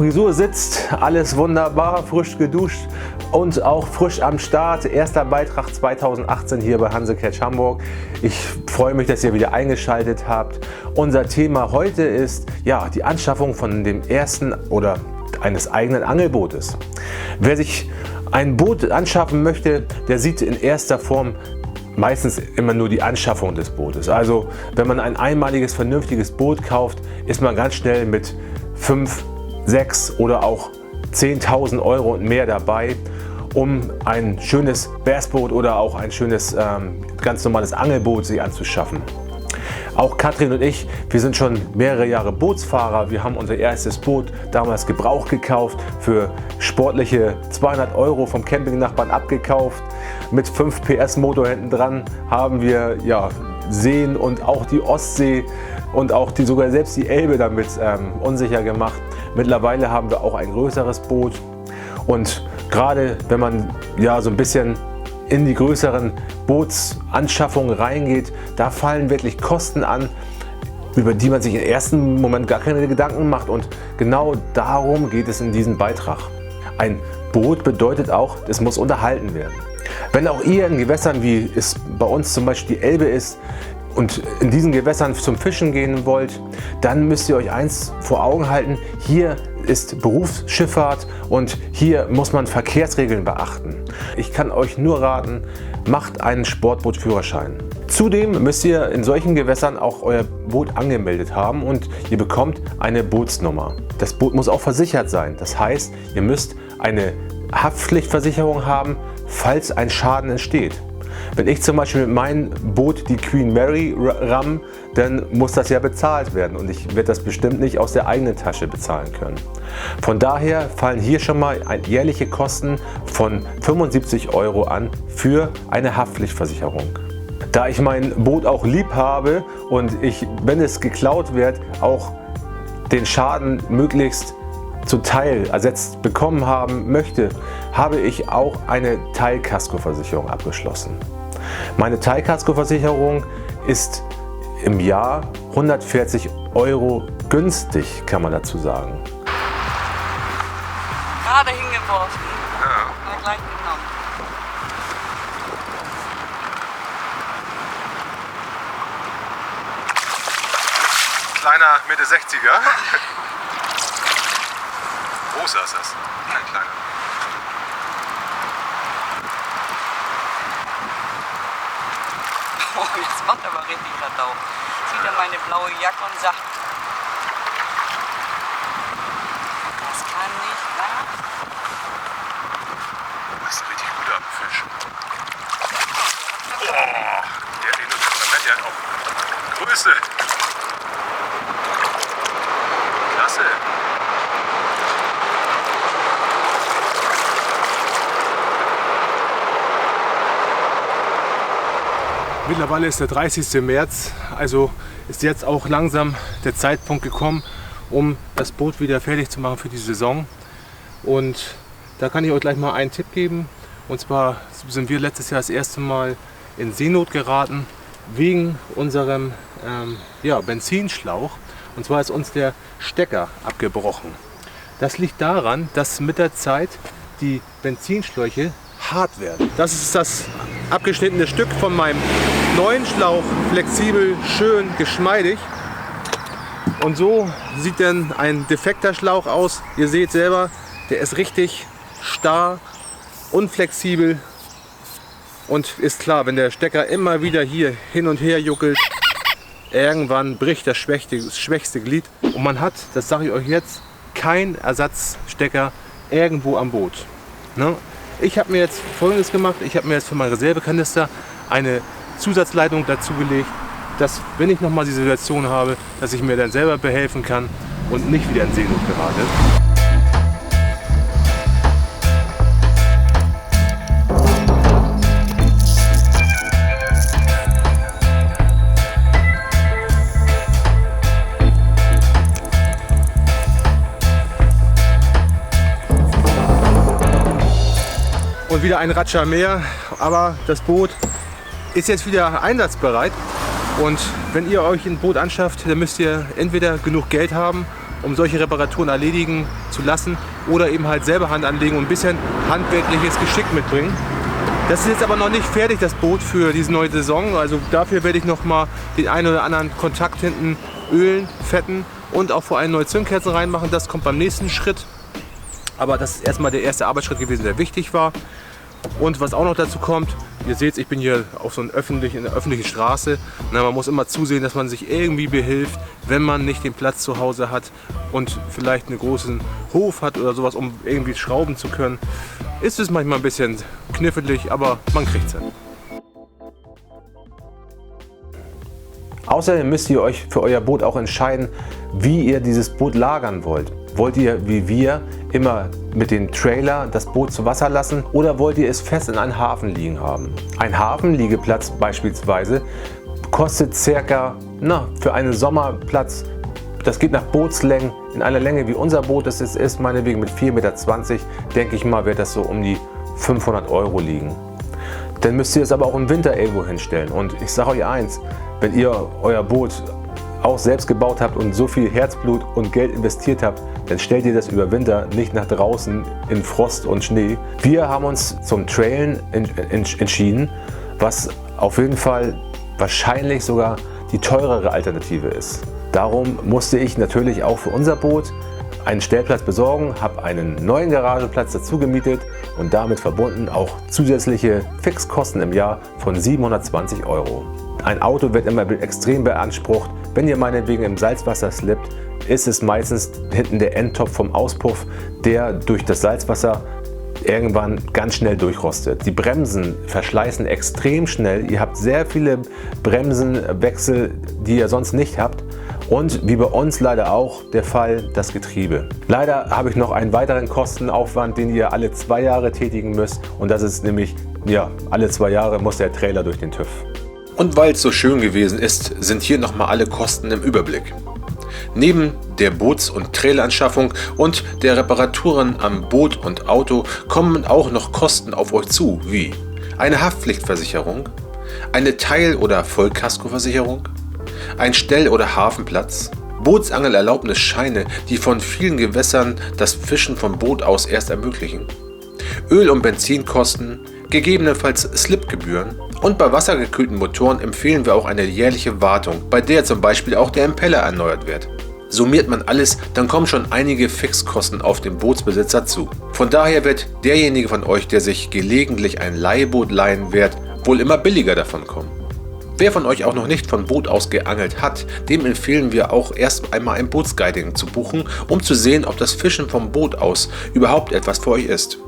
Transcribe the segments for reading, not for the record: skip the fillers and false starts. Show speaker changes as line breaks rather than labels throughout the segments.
Frisur sitzt, alles wunderbar, frisch geduscht und auch frisch am Start. Erster Beitrag 2018 hier bei Hansecatch Hamburg. Ich freue mich, dass ihr wieder eingeschaltet habt. Unser Thema heute ist ja die Anschaffung von dem ersten oder eines eigenen Angelbootes. Wer sich ein Boot anschaffen möchte, der sieht in erster Form meistens immer nur die Anschaffung des Bootes. Also wenn man ein einmaliges vernünftiges Boot kauft, ist man ganz schnell mit 5, 6 oder auch 10.000 Euro und mehr dabei, um ein schönes Bassboot oder auch ein schönes ganz normales Angelboot sich anzuschaffen. Auch Katrin und ich, wir sind schon mehrere Jahre Bootsfahrer. Wir haben unser erstes Boot damals gebraucht gekauft, für sportliche 200 Euro vom Campingnachbarn abgekauft. Mit 5 PS Motor hinten dran haben wir Seen und auch die Ostsee und auch sogar selbst die Elbe damit unsicher gemacht. Mittlerweile haben wir auch ein größeres Boot und gerade wenn man so ein bisschen in die größeren Bootsanschaffungen reingeht, da fallen wirklich Kosten an, über die man sich im ersten Moment gar keine Gedanken macht, und genau darum geht es in diesem Beitrag. Ein Boot bedeutet auch, es muss unterhalten werden. Wenn auch ihr in Gewässern, wie es bei uns zum Beispiel die Elbe ist, und in diesen Gewässern zum Fischen gehen wollt, dann müsst ihr euch eins vor Augen halten: Hier ist Berufsschifffahrt und hier muss man Verkehrsregeln beachten. Ich kann euch nur raten, macht einen Sportbootführerschein. Zudem müsst ihr in solchen Gewässern auch euer Boot angemeldet haben und ihr bekommt eine Bootsnummer. Das Boot muss auch versichert sein. Das heißt, ihr müsst eine Haftpflichtversicherung haben, falls ein Schaden entsteht. Wenn ich zum Beispiel mit meinem Boot die Queen Mary ramme, dann muss das ja bezahlt werden und ich werde das bestimmt nicht aus der eigenen Tasche bezahlen können. Von daher fallen hier schon mal jährliche Kosten von 75 Euro an für eine Haftpflichtversicherung. Da ich mein Boot auch lieb habe und ich, wenn es geklaut wird, auch den Schaden möglichst zu Teil ersetzt bekommen haben möchte, habe ich auch eine Teilkaskoversicherung abgeschlossen. Meine Teilkaskoversicherung ist im Jahr 140 Euro günstig, kann man dazu sagen.
Gerade hingeworfen. Ja. Gleich genommen.
Kleiner Mitte 60er. Großer ist das. Kein kleiner.
Oh, jetzt macht aber richtig Radau. Zieht er meine blaue Jacke und sagt, das kann nicht wahr.
Das ist ein richtig guter Fisch. Oh, der hat nur Temperament, der hat auch Größe. Klasse. Mittlerweile ist der 30. März, also ist jetzt auch langsam der Zeitpunkt gekommen, um das Boot wieder fertig zu machen für die Saison. Und da kann ich euch gleich mal einen Tipp geben. Und zwar sind wir letztes Jahr das erste Mal in Seenot geraten wegen unserem Benzinschlauch. Und zwar ist uns der Stecker abgebrochen. Das liegt daran, dass mit der Zeit die Benzinschläuche hart werden. Das ist das abgeschnittene Stück von meinem neuen Schlauch, flexibel, schön, geschmeidig. Und so sieht dann ein defekter Schlauch aus. Ihr seht selber, der ist richtig starr, unflexibel. Und ist klar, wenn der Stecker immer wieder hier hin und her juckelt, irgendwann bricht das schwächste Glied. Und man hat, das sage ich euch jetzt, keinen Ersatzstecker irgendwo am Boot. Ne? Ich habe mir jetzt Folgendes gemacht: Ich habe mir jetzt für meinen Reservekanister eine Zusatzleitung dazu gelegt, dass, wenn ich nochmal die Situation habe, dass ich mir dann selber behelfen kann und nicht wieder in Seenot gerate. Und wieder ein Ratscher mehr, aber das Boot ist jetzt wieder einsatzbereit. Und wenn ihr euch ein Boot anschafft, dann müsst ihr entweder genug Geld haben, um solche Reparaturen erledigen zu zu lassen oder eben halt selber Hand anlegen und ein bisschen handwerkliches Geschick mitbringen. Das ist jetzt aber noch nicht fertig, das Boot für diese neue Saison. Also dafür werde ich noch mal den einen oder anderen Kontakt hinten ölen, fetten und auch vor allem neue Zündkerzen reinmachen. Das kommt beim nächsten Schritt. Aber das ist erstmal der erste Arbeitsschritt gewesen, der wichtig war. Und was auch noch dazu kommt, ihr seht, ich bin hier auf so einer öffentlichen Straße. Na, man muss immer zusehen, dass man sich irgendwie behilft, wenn man nicht den Platz zu Hause hat und vielleicht einen großen Hof hat oder sowas, um irgendwie schrauben zu können. Ist es manchmal ein bisschen knifflig, aber man kriegt es hin.
Außerdem müsst ihr euch für euer Boot auch entscheiden, wie ihr dieses Boot lagern wollt. Wollt ihr, wie wir, immer mit dem Trailer das Boot zu Wasser lassen oder wollt ihr es fest in einen Hafen liegen haben? Ein Hafenliegeplatz beispielsweise kostet circa, für einen Sommerplatz, das geht nach Bootslängen, in einer Länge wie unser Boot es ist, meinetwegen mit 4,20 Meter, denke ich mal, wird das so um die 500 € liegen. Dann müsst ihr es aber auch im Winter irgendwo hinstellen. Und ich sage euch eins, wenn ihr euer Boot auch selbst gebaut habt und so viel Herzblut und Geld investiert habt, dann stellt ihr das über Winter nicht nach draußen in Frost und Schnee. Wir haben uns zum Trailen entschieden, was auf jeden Fall wahrscheinlich sogar die teurere Alternative ist. Darum musste ich natürlich auch für unser Boot einen Stellplatz besorgen, habe einen neuen Garageplatz dazu gemietet und damit verbunden auch zusätzliche Fixkosten im Jahr von 720 €. Ein Auto wird immer extrem beansprucht. Wenn ihr meinetwegen im Salzwasser slippt, ist es meistens hinten der Endtopf vom Auspuff, der durch das Salzwasser irgendwann ganz schnell durchrostet. Die Bremsen verschleißen extrem schnell. Ihr habt sehr viele Bremsenwechsel, die ihr sonst nicht habt. Und wie bei uns leider auch der Fall, das Getriebe. Leider habe ich noch einen weiteren Kostenaufwand, den ihr alle 2 Jahre tätigen müsst. Und das ist nämlich, alle 2 Jahre muss der Trailer durch den TÜV.
Und weil es so schön gewesen ist, sind hier nochmal alle Kosten im Überblick. Neben der Boots- und Traileranschaffung und der Reparaturen am Boot und Auto kommen auch noch Kosten auf euch zu, wie eine Haftpflichtversicherung, eine Teil- oder Vollkaskoversicherung, ein Stell- oder Hafenplatz, Bootsangelerlaubnisscheine, die von vielen Gewässern das Fischen vom Boot aus erst ermöglichen, Öl- und Benzinkosten, gegebenenfalls Slipgebühren und bei wassergekühlten Motoren empfehlen wir auch eine jährliche Wartung, bei der zum Beispiel auch der Impeller erneuert wird. Summiert man alles, dann kommen schon einige Fixkosten auf den Bootsbesitzer zu. Von daher wird derjenige von euch, der sich gelegentlich ein Leihboot leihen wird, wohl immer billiger davon kommen. Wer von euch auch noch nicht von Boot aus geangelt hat, dem empfehlen wir auch erst einmal ein Bootsguiding zu buchen, um zu sehen, ob das Fischen vom Boot aus überhaupt etwas für euch ist.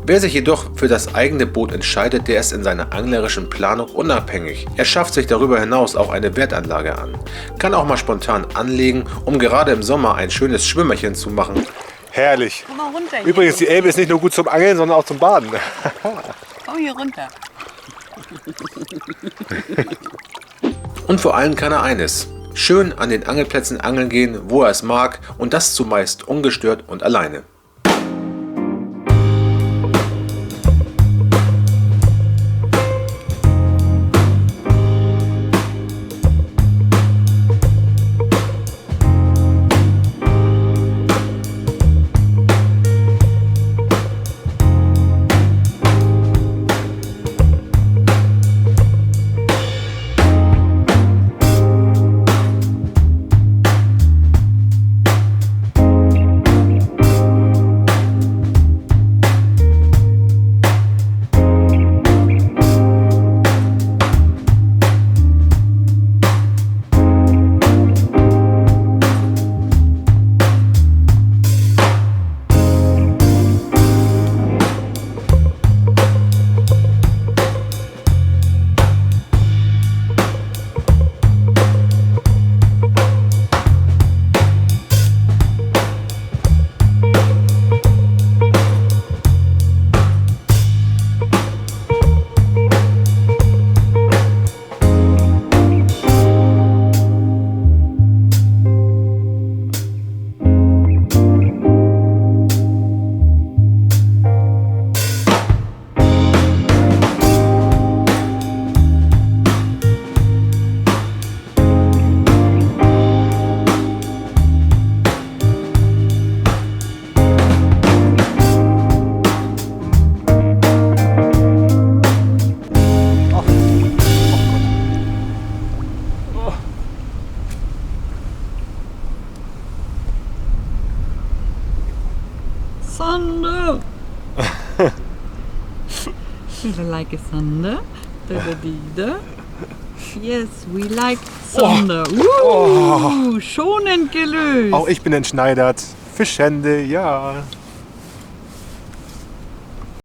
Wer sich jedoch für das eigene Boot entscheidet, der ist in seiner anglerischen Planung unabhängig. Er schafft sich darüber hinaus auch eine Wertanlage an, kann auch mal spontan anlegen, um gerade im Sommer ein schönes Schwimmerchen zu machen.
Herrlich.
Komm mal runter hier.
Übrigens, die Elbe ist nicht nur gut zum Angeln, sondern auch zum Baden.
Komm hier runter.
Und vor allem kann er eines: schön an den Angelplätzen angeln gehen, wo er es mag, und das zumeist ungestört und alleine.
thunder. You like a thunder? Da-da-di-da. Yes, we like thunder. Schonend gelöst.
Auch ich bin entschneidert. Fischhände, ja.